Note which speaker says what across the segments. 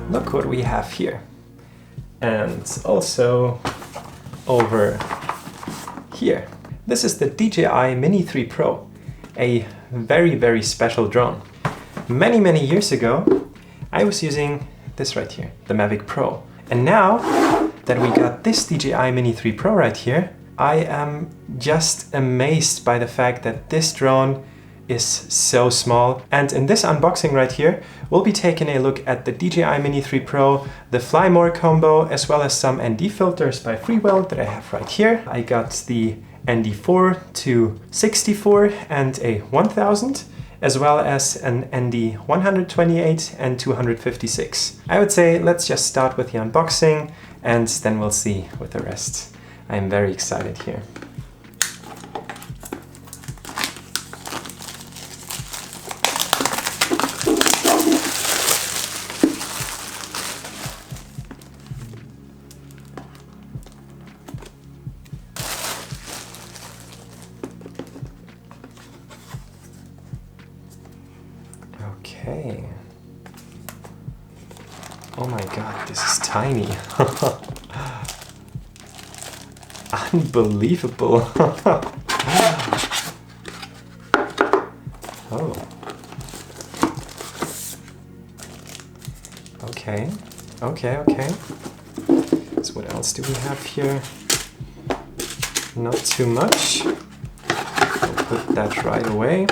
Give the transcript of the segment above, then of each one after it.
Speaker 1: look what we have here. And also over here. This is the DJI Mini 3 Pro, a very, very special drone. Many, many years ago, I was using this right here, the Mavic Pro. And now that we got this DJI Mini 3 Pro right here, I am just amazed by the fact that this drone is so small. And in this unboxing right here, we'll be taking a look at the DJI Mini 3 Pro, the Fly More combo, as well as some ND filters by Freewell that I have right here. I got the ND4 to 64 and a 1000, as well as an ND 128 and 256. I would say let's just start with the unboxing and then we'll see with the rest. I'm very excited here. Okay. Oh my god, this is tiny. Unbelievable. Oh. Okay. Okay. So what else do we have here? Not too much. I'll put that right away.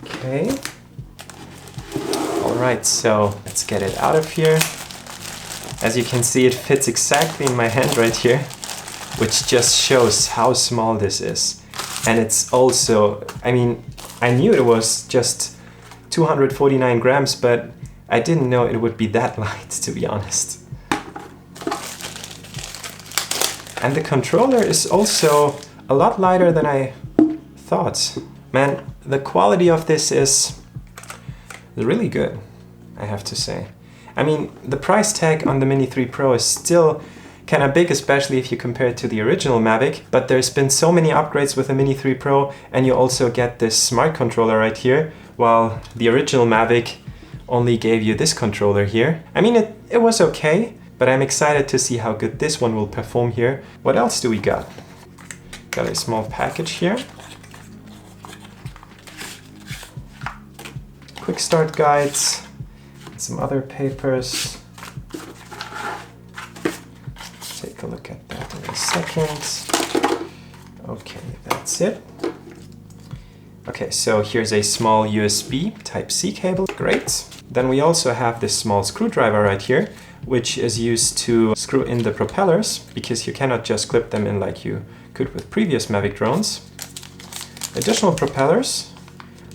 Speaker 1: Okay. Alright, so let's get it out of here. As you can see, it fits exactly in my hand right here, which just shows how small this is. And it's also, I mean, I knew it was just 249 grams, but I didn't know it would be that light, to be honest. And the controller is also a lot lighter than I thought. Man, the quality of this is really good, I have to say. I mean, the price tag on the Mini 3 Pro is still kind of big, especially if you compare it to the original Mavic, but there's been so many upgrades with the Mini 3 Pro, and you also get this smart controller right here, while the original Mavic only gave you this controller here. I mean, it was okay, but I'm excited to see how good this one will perform here. What else do we got? Got a small package here. Quick start guides. Some other papers. Take a look at that in a second. Okay, that's it. Okay, so here's a small USB Type-C cable. Great. Then we also have this small screwdriver right here, which is used to screw in the propellers, because you cannot just clip them in like you could with previous Mavic drones. Additional propellers,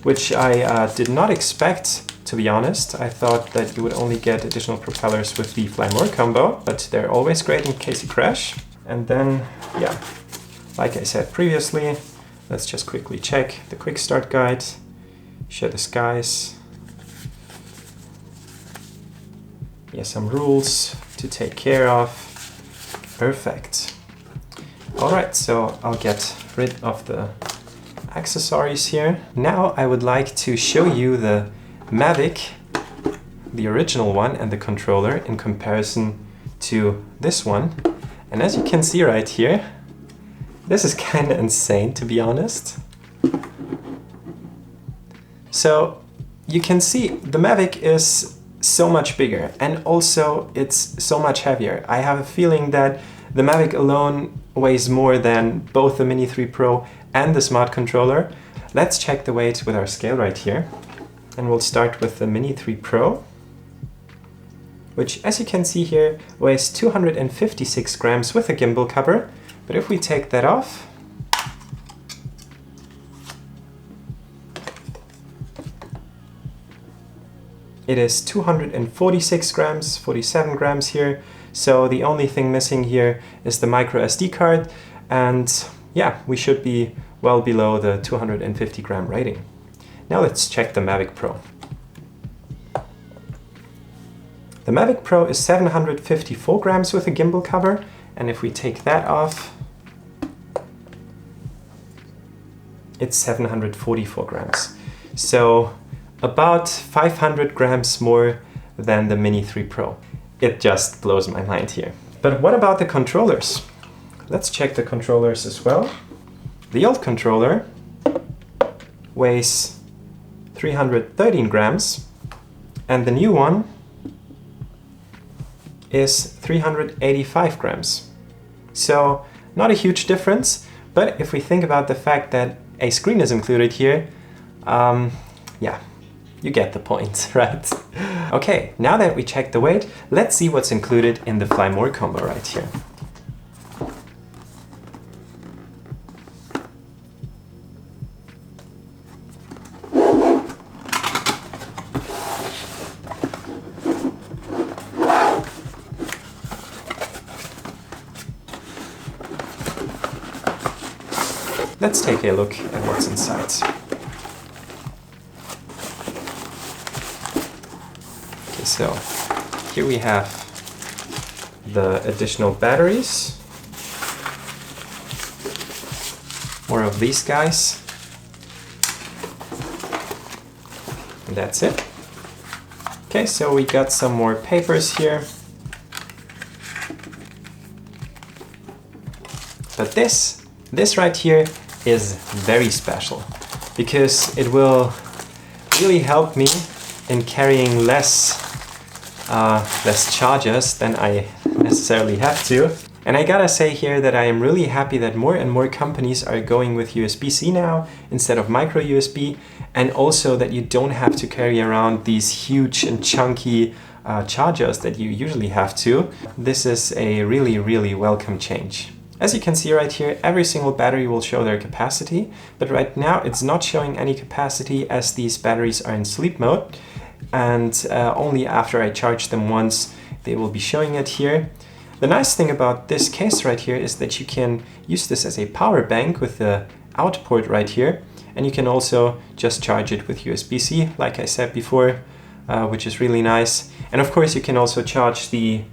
Speaker 1: which I did not expect. To be honest, I thought that you would only get additional propellers with the Fly More combo, but they're always great in case you crash. And then, yeah, like I said previously, let's just quickly check the quick start guide, share the skies. Yeah, some rules to take care of. Perfect. All right, so I'll get rid of the accessories here. Now I would like to show you the Mavic, the original one, and the controller in comparison to this one. And as you can see right here, this is kind of insane, to be honest. So you can see the Mavic is so much bigger, and also it's so much heavier. I have a feeling that the Mavic alone weighs more than both the Mini 3 Pro and the smart controller. Let's check the weight with our scale right here. And we'll start with the Mini 3 Pro, which, as you can see here, weighs 256 grams with a gimbal cover. But if we take that off, it is 246 grams, 47 grams here. So the only thing missing here is the micro SD card. And yeah, we should be well below the 250 gram rating. Now let's check the Mavic Pro. The Mavic Pro is 754 grams with a gimbal cover, and if we take that off, it's 744 grams. So about 500 grams more than the Mini 3 Pro. It just blows my mind here. But what about the controllers? Let's check the controllers as well. The old controller weighs 313 grams and the new one is 385 grams. So not a huge difference, but if we think about the fact that a screen is included here, yeah, you get the point, right? Okay, now that we checked the weight, let's see what's included in the Fly More combo right here. Let's take a look at what's inside. Okay, so here we have the additional batteries. More of these guys. And that's it. Okay, so we got some more papers here. But this right here is very special because it will really help me in carrying less chargers than I necessarily have to. And I gotta say here that I am really happy that more and more companies are going with USB-C now instead of micro USB, and also that you don't have to carry around these huge and chunky chargers that you usually have to. This is a really, really welcome change. As you can see right here, every single battery will show their capacity, but right now it's not showing any capacity as these batteries are in sleep mode, and only after I charge them once they will be showing it here. The nice thing about this case right here is that you can use this as a power bank with the out port right here, and you can also just charge it with USB-C, like I said before, which is really nice. And of course you can also charge the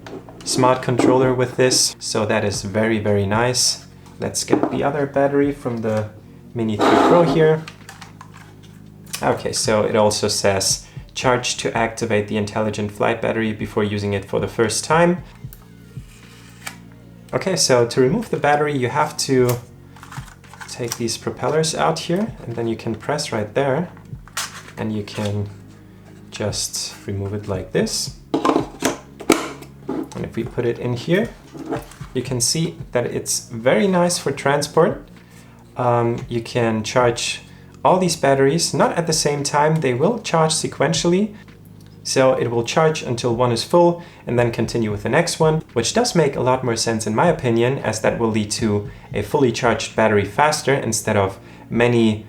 Speaker 1: smart controller with this, so that is very, very nice. Let's get the other battery from the Mini 3 Pro here. Okay, so it also says charge to activate the intelligent flight battery before using it for the first time. Okay, so to remove the battery you have to take these propellers out here, and then you can press right there and you can just remove it like this. And if we put it in here, you can see that it's very nice for transport. You can charge all these batteries, not at the same time, they will charge sequentially. So it will charge until one is full and then continue with the next one, which does make a lot more sense in my opinion, as that will lead to a fully charged battery faster instead of many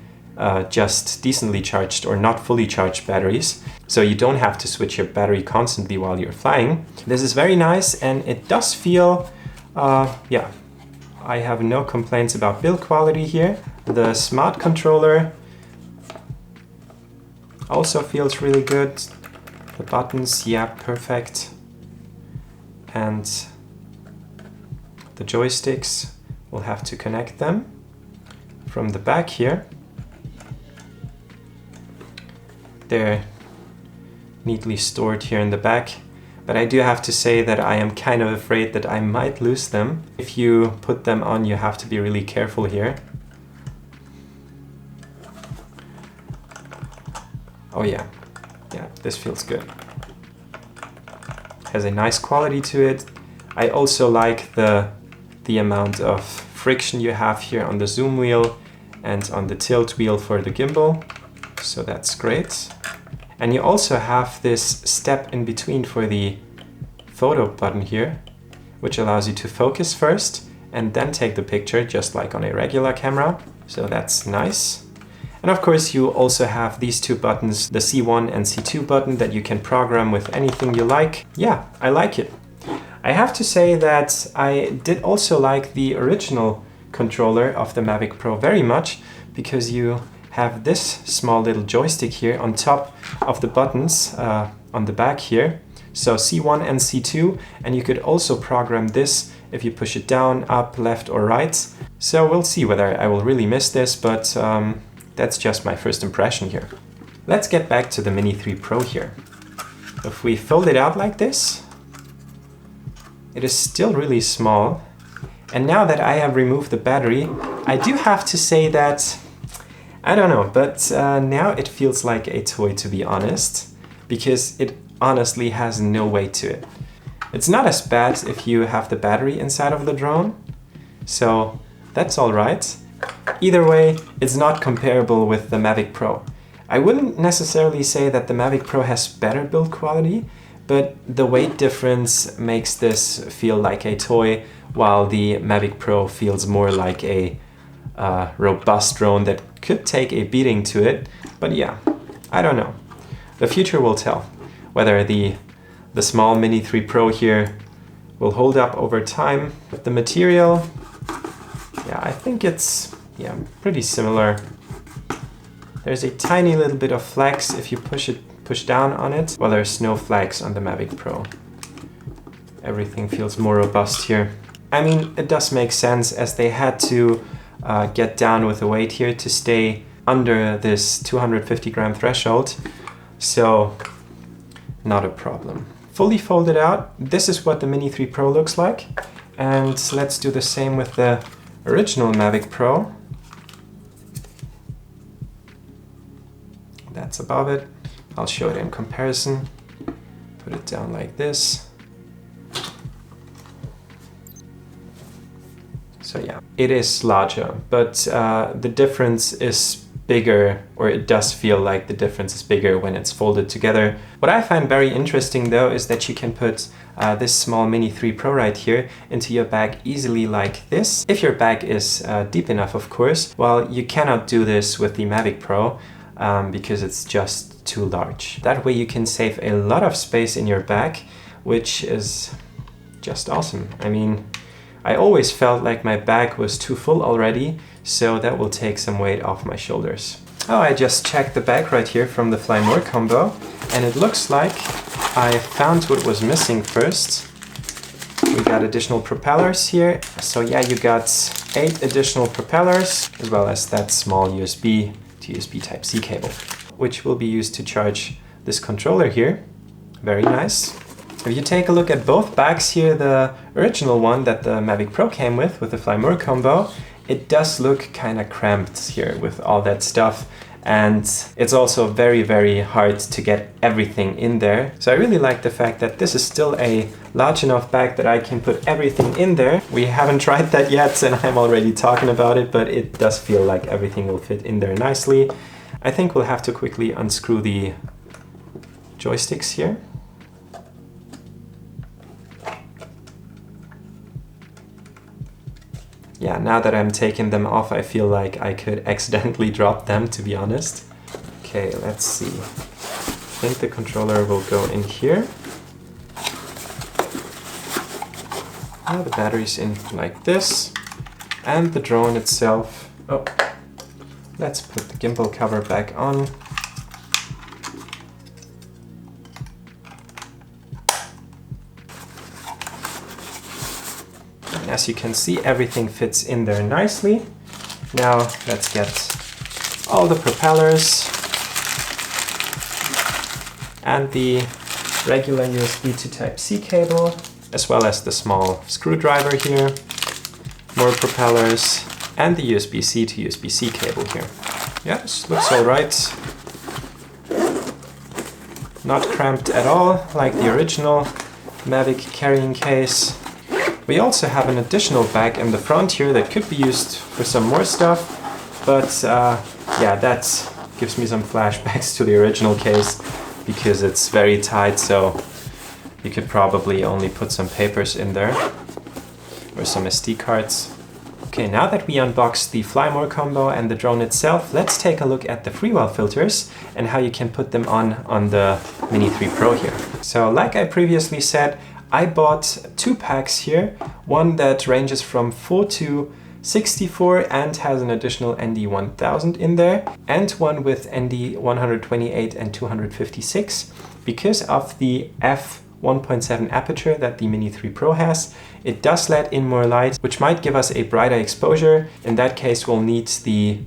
Speaker 1: just decently charged or not fully charged batteries. So you don't have to switch your battery constantly while you're flying. This is very nice, and it does feel, yeah, I have no complaints about build quality here. The smart controller also feels really good. The buttons, yeah, perfect. And the joysticks, we'll have to connect them from the back here. They're neatly stored here in the back, but I do have to say that I am kind of afraid that I might lose them. If you put them on, you have to be really careful here. Oh yeah, this feels good. Has a nice quality to it. I also like the amount of friction you have here on the zoom wheel and on the tilt wheel for the gimbal, so that's great. And you also have this step in between for the photo button here, which allows you to focus first and then take the picture, just like on a regular camera. So that's nice. And of course you also have these two buttons, the C1 and C2 button, that you can program with anything you like. Yeah, I like it. I have to say that I did also like the original controller of the Mavic Pro very much, because you have this small little joystick here on top of the buttons on the back here. So C1 and C2, and you could also program this if you push it down, up, left or right. So we'll see whether I will really miss this, but that's just my first impression here. Let's get back to the Mini 3 Pro here. If we fold it out like this, it is still really small. And now that I have removed the battery, I do have to say that, I don't know, but now it feels like a toy, to be honest, because it honestly has no weight to it. It's not as bad if you have the battery inside of the drone, so that's all right. Either way, it's not comparable with the Mavic Pro. I wouldn't necessarily say that the Mavic Pro has better build quality, but the weight difference makes this feel like a toy, while the Mavic Pro feels more like a robust drone that could take a beating to it. But yeah, I don't know. The future will tell whether the small Mini 3 Pro here will hold up over time. But the material, yeah, I think it's pretty similar. There's a tiny little bit of flex if you push down on it, while there's no flex on the Mavic Pro. Everything feels more robust here. I mean, it does make sense, as they had to get down with the weight here to stay under this 250 gram threshold, so not a problem. Fully folded out, this is what the Mini 3 Pro looks like, and let's do the same with the original Mavic Pro. That's above it. I'll show it in comparison. Put it down like this. So yeah, it is larger, but the difference is bigger, or it does feel like the difference is bigger when it's folded together. What I find very interesting though is that you can put this small Mini 3 Pro right here into your bag easily like this, if your bag is deep enough, of course. Well, you cannot do this with the Mavic Pro because it's just too large. That way you can save a lot of space in your bag, which is just awesome. I mean, I always felt like my bag was too full already, so that will take some weight off my shoulders. Oh, I just checked the bag right here from the Fly More combo, and it looks like I found what was missing first. We got additional propellers here. So yeah, you got 8 additional propellers, as well as that small USB to USB Type-C cable, which will be used to charge this controller here. Very nice. If you take a look at both bags here, the original one that the Mavic Pro came with the Fly More combo, it does look kind of cramped here with all that stuff. And it's also very, very hard to get everything in there. So I really like the fact that this is still a large enough bag that I can put everything in there. We haven't tried that yet, and I'm already talking about it, but it does feel like everything will fit in there nicely. I think we'll have to quickly unscrew the joysticks here. Yeah, now that I'm taking them off, I feel like I could accidentally drop them, to be honest. Okay, let's see. I think the controller will go in here. Now the battery's in like this. And the drone itself. Oh, let's put the gimbal cover back on. As you can see, everything fits in there nicely. Now let's get all the propellers and the regular USB to Type-C cable, as well as the small screwdriver here, more propellers, and the USB-C to USB-C cable here. Yeah, this looks all right. Not cramped at all, like the original Mavic carrying case. We also have an additional bag in the front here that could be used for some more stuff, but yeah, that gives me some flashbacks to the original case because it's very tight, so you could probably only put some papers in there or some SD cards. Okay, now that we unboxed the Fly More combo and the drone itself, let's take a look at the Freewell filters and how you can put them on the Mini 3 Pro here. So like I previously said, I bought 2 packs here, one that ranges from 4 to 64 and has an additional ND1000 in there, and one with ND128 and 256. Because of the f1.7 aperture that the Mini 3 Pro has, it does let in more light, which might give us a brighter exposure. In that case, we'll need the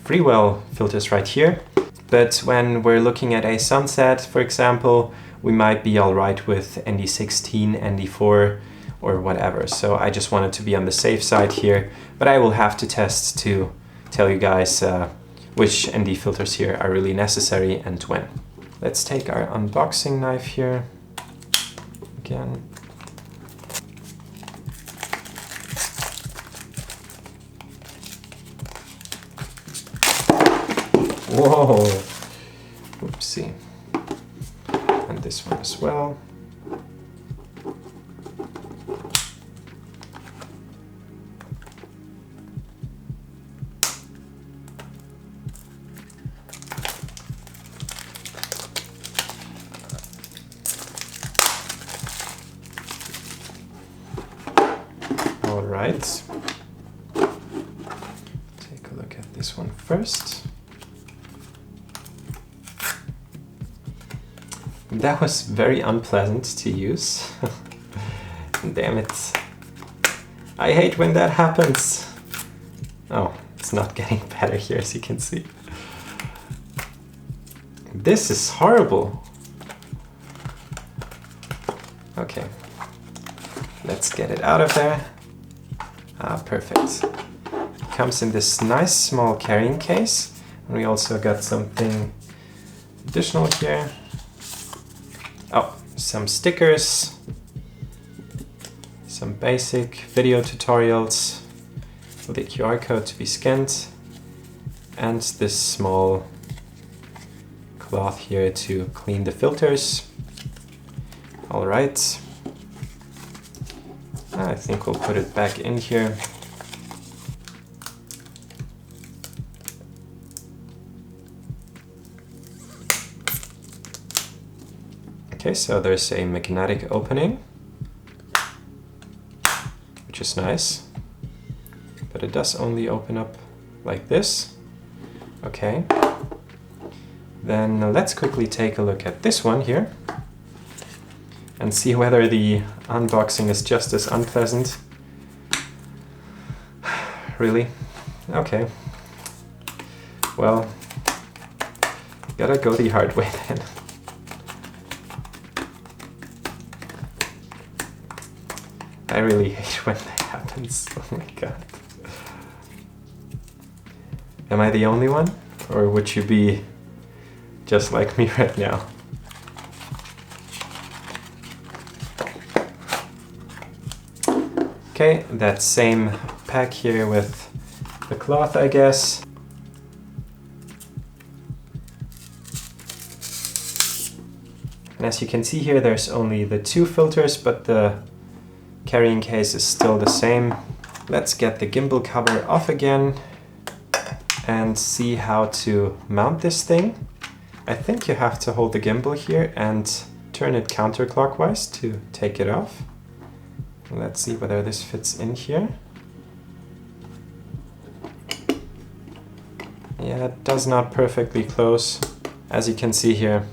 Speaker 1: Freewell filters right here. but when we're looking at a sunset, for example, we might be all right with ND16, ND4, or whatever. So I just wanted to be on the safe side here, but I will have to test to tell you guys which ND filters here are really necessary and when. Let's take our unboxing knife here again. Whoa! Oopsie. And this one as well. All right. Take a look at this one first. That was very unpleasant to use. Damn it. I hate when that happens. Oh, it's not getting better here, as you can see. This is horrible. Okay. Let's get it out of there. Ah, perfect. It comes in this nice small carrying case. And we also got something additional here. Oh, some stickers, some basic video tutorials with a QR code to be scanned, and this small cloth here to clean the filters. All right. I think we'll put it back in here. Okay, so there's a magnetic opening, which is nice, but it does only open up like this. Okay, then let's quickly take a look at this one here and see whether the unboxing is just as unpleasant. Really? Okay. Well, gotta go the hard way then. I really hate when that happens. Oh my god. Am I the only one? Or would you be just like me right now? Okay, that same pack here with the cloth, I guess. And as you can see here, there's only the 2 filters, but the carrying case is still the same. Let's get the gimbal cover off again and see how to mount this thing. I think you have to hold the gimbal here and turn it counterclockwise to take it off. Let's see whether this fits in here. Yeah, it does not perfectly close. As you can see here,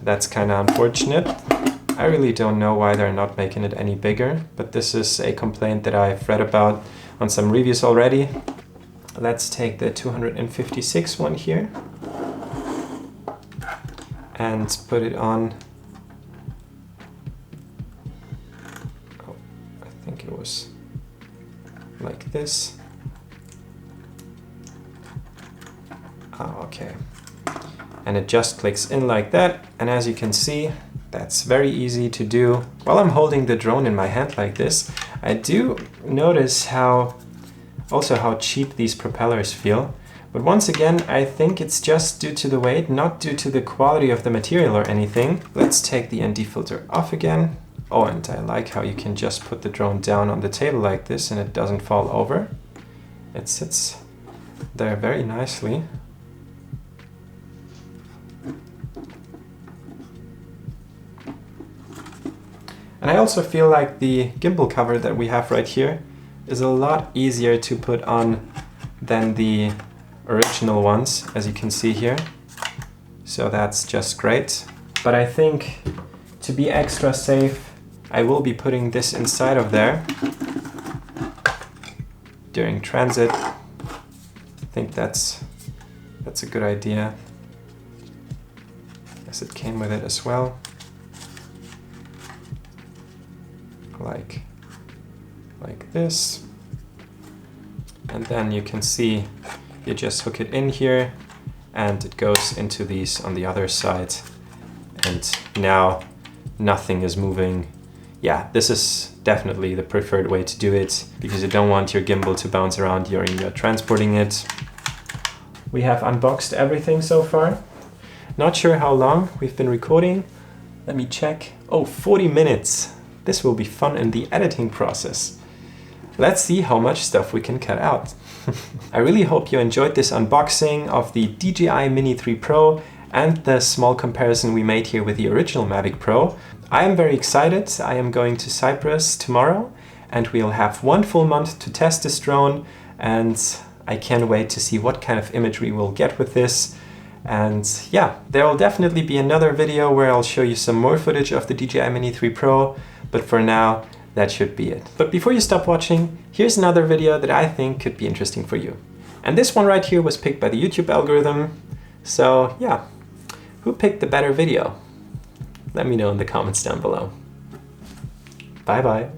Speaker 1: that's kind of unfortunate. I really don't know why they're not making it any bigger, but this is a complaint that I've read about on some reviews already. Let's take the 256 one here and put it on. Oh, I think it was like this. Oh, okay. And it just clicks in like that, and as you can see, that's very easy to do. While I'm holding the drone in my hand like this, I do notice how cheap these propellers feel. But once again, I think it's just due to the weight, not due to the quality of the material or anything. Let's take the ND filter off again. Oh, and I like how you can just put the drone down on the table like this and it doesn't fall over. It sits there very nicely. And I also feel like the gimbal cover that we have right here is a lot easier to put on than the original ones, as you can see here. So that's just great. But I think to be extra safe, I will be putting this inside of there during transit. I think that's a good idea. as it came with it as well. Like this. And then you can see you just hook it in here and it goes into these on the other side. And now nothing is moving. Yeah, this is definitely the preferred way to do it because you don't want your gimbal to bounce around during you're transporting it. We have unboxed everything so far. Not sure how long we've been recording. Let me check. Oh, 40 minutes. This will be fun in the editing process. Let's see how much stuff we can cut out. I really hope you enjoyed this unboxing of the DJI Mini 3 Pro and the small comparison we made here with the original Mavic Pro. I am very excited. I am going to Cyprus tomorrow and we'll have 1 full month to test this drone, and I can't wait to see what kind of imagery we'll get with this. And yeah, there will definitely be another video where I'll show you some more footage of the DJI Mini 3 Pro, but for now, that should be it. But before you stop watching, here's another video that I think could be interesting for you. And this one right here was picked by the YouTube algorithm. So yeah, who picked the better video? Let me know in the comments down below. Bye bye.